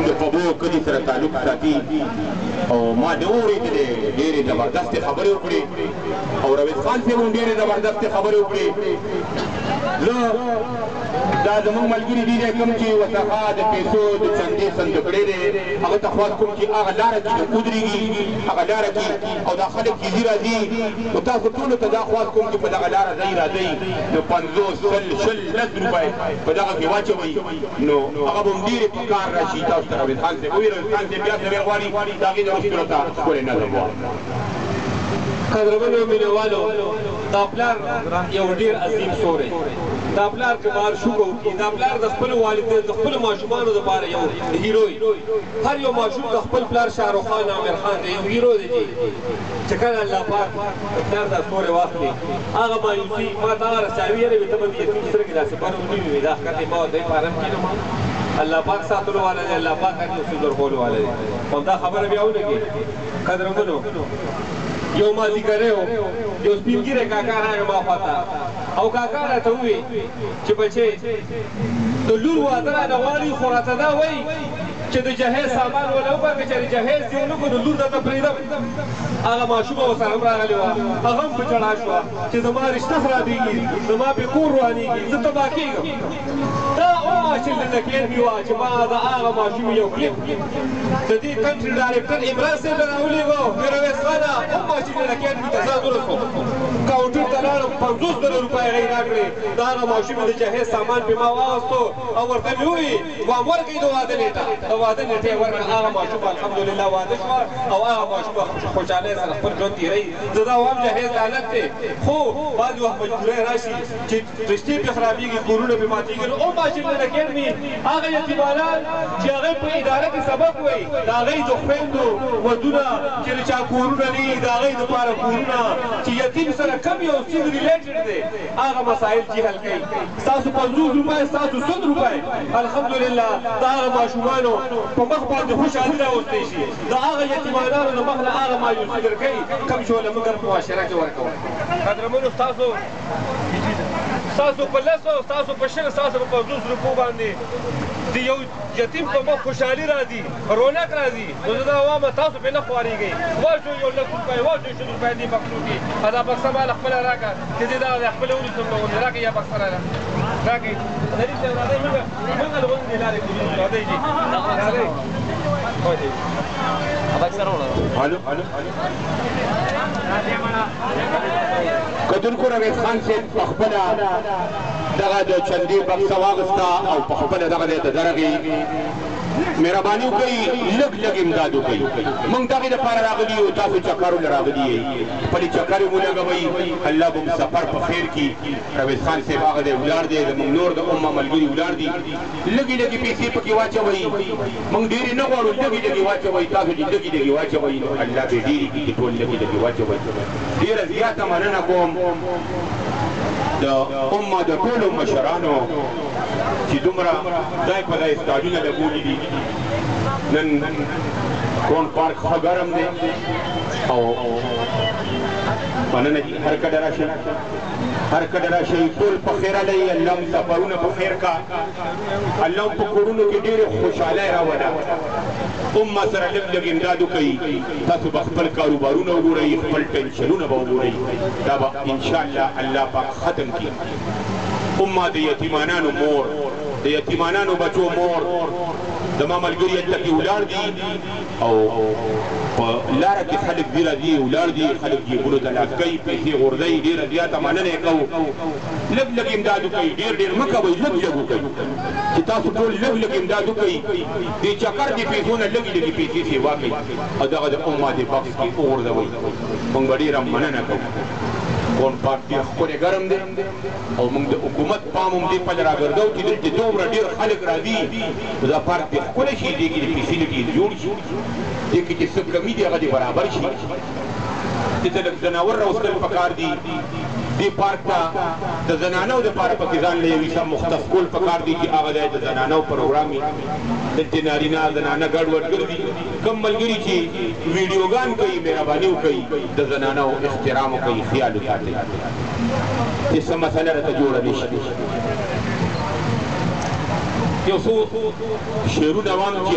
د پبو کلي سره تعلق ساتي او ما د اورېدلې ډېرې زبردستې خبرې وکړې او رویز خان صاحب هم ډېرې زبردستې خبرې وکړې. زه دا زمونږ ملګري دي کوم چې وسخا د پیسو د چندې صندوقړې دی هغه ته خواست کوم چې هغه لاره کې ودرېږي هغه لاره کې او دا خلک چې ځي راځي نو تاسو ټولو ته دا خواست کوم چې په دغه لاره ځئ راځئ نو 50 شل لس روپۍ په دغه کې واچوئ نو هغه به هم ډېرې په کار راشي. تاسو ته رویز خان صاحب ووایي رویز خان صاحب بیا سویر غواړي د هغې نه وروستو ته ښکلی نظم غواړم. قدرمنو مینوالو دا پلار یو ډېر عظیم سوری دا پلار که معشوق وکړي دا پلار د خپلو والدینو د خپلو ماشومانو دپاره یو هیرو هر یو ماشوم د خپل پلار شاهرخ خان عامر خان دی یو هیرو دی چې کله الله پاک پلار دا سوری واخلي هغه مایوسي ما ته هغه رساوي یاره وي ته به د یتیم سترګې داسې بر ونیوي وي دا ښکار دی ما ورته فارم کېږم الله پاک ساتلو والا دی الله پاک هر یو څه درکولو والا دی همدا خبره بیا ولګي. قدرمنو یو مازدیګری و یو سپین ږیری کاکا راغی ما خواته او کاکا راته ووایي چې بچې د لور واده رانه غواړي خو راته دا وایي چې د جهیز سامان وله وکړه که چېرې جهیز دې ونه کړو لور درته پرېږدم. هغه ماشومه ورسره هم راغلې وه هغه هم په ژړا شوه چې زما رشته خرابېږي زما پې کور روانېږي زه تباه کېږم. دا ماشین د کلین مې وه چې ما د هغه ماشوم یو کلپ د دې کنټري ډایرکټر عمران صاحب ته راولېږو میرویس خانه هم ماشین د کلین مې ته ځان ورسوم کاونټر ته لاړم 50,000 روپۍ هغې راکړې د هغه ماشوم د جهیز سامان پې ما واغستو او ورته مې ووایي وام ورکوي د واده نیټه د واده نیټه یې ورکړه هغه ماشوم الحمدلله واده شوه او هغه ماشوم خوشحالۍ سره خپل ژوند تېروي. زه دا وایم جهیز لعنت دی خو بعضې وخت مجبورۍ راشي چې رشتې پې خرابېږي کورونه پې ماتېږي نو ماشین د اکیډمي هغه یتیمانان چې هغې په اداره کې سبق وایي د هغې د خویندو ودونه چې د چا کورونه نه وي د هغې دپاره کورونه چې یتیم سره کم یو څیز ریلیټډ دی هغه مسایل چې حل کوي. ستاسو 50 روپۍ ستاسو 100 روپۍ الحمدلله د هغه ماشومانو په مخ باندې خوشحالي راوستی شي د هغه یتیمانانو د مخ نه هغه مایوسي درکوي کوم چې له موږ په معاشره کې ورکوو. قدرمنو ستاسو په لسو ستاسو په شل ستاسو په 50 روپو باندې د یو یتیم په مخ خوشحالي راځي رونق راځي نو زه دا وایم تاسو پرې نه خوارېږئ واچوئ یو 100 روپۍ واچوئ 100 روپۍ دې بکسو کې دا بکسه ماله خپله راکړه چې زه دا خپله ونیسم لغونې راکړئ یا بکسه راکړئ ظریف صاحب راځئ موږ لغونې دې لارې کوو راځئ جي راځئ کتونکو رویز خان صاحب په خپله دغه د چندې بکسه واغسته او په خپله دغه دی ته درغې مهرباني وکړئ لږ لږ امداد وکړئ موږ دغې دپاره راغلي یو تاسو چکرو له راغلي یئ خپلې چکرې مو لګوئ الله به مو سفر په خیر کړي. رویز خان صاحب هغه دی ولاړ دی زموږ نور د امه ملګري ولاړ دي لږې لږې پیسې پکې واچوئ موږ ډېرې نه غواړو لږې لږې واچوئ تاسو چې لږې لږې واچوئ نو الله به ډېرې کړي چې ټول لږې لږې واچوئ. ډېره زیاته مننه کوم د امه د ټولو مشرانو چې دومره ځای په ځای سټاډونه لګولي دي. نن کون پارک ښه ګرم دی او مننه چې هر کډه راشئ هر کډه راشئ ټول په خیر علی الله مو سفرونه په خیر کا الله په کورونو کې ډېرې خوشحالۍ راوله امه سره لږ لږ امداد وکړئ تاسو به خپل کاروبارونه وګورئ خپل ټینشنونه به وګورئ دا به انشاءالله الله پاک ختم کړي. امه د یتیمانانو مور د یتیمانانو بچو مور زما ملګري هلته کې ولاړ دي او په لاره کې خلک ډېره دي ولاړ دي خلک جیبونو ته لاس کوي پیسې غورځوي ډېره زیاته مننه یې کوو لږ لږ امداد وکړئ ډېر ډېر مه کوئ لږ لږ وکړئ چې تاسو ټول لږ لږ امداد وکړئ دې چکر دې پیسو نه لږې لږې پیسې سیوا کوئ او دغه د امه دې بکس کې وغورځوئ موږ به ډېره مننه کوو. کون پارک ډېر ښکلی ګرم دی او موږ د حکومت پام هم دې پل راګرځو چې دلته دومره ډېر خلک راځي نو دا پارک دې ښکلی شي دې کې د فیسیلیټي جوړ شي دې کې چې څه کمي دي هغه دې برابر شي دلته لږ ځناور راوستل پکار دي دې پارک ته د زنانو دپاره پکې ځان له یوې سم مختص کول پکار دي چې هغه دی د زنانو پروګرام وي دلته نارینه زنانه ګډوډ ګرځي کوم ملګري چې ویډیوګان کوي مهرباني وکړئ د زنانو احترام وکړئ خیال وساتئ چې څه مسله راته جوړه نه شي. یو څو شعرونه وایم چې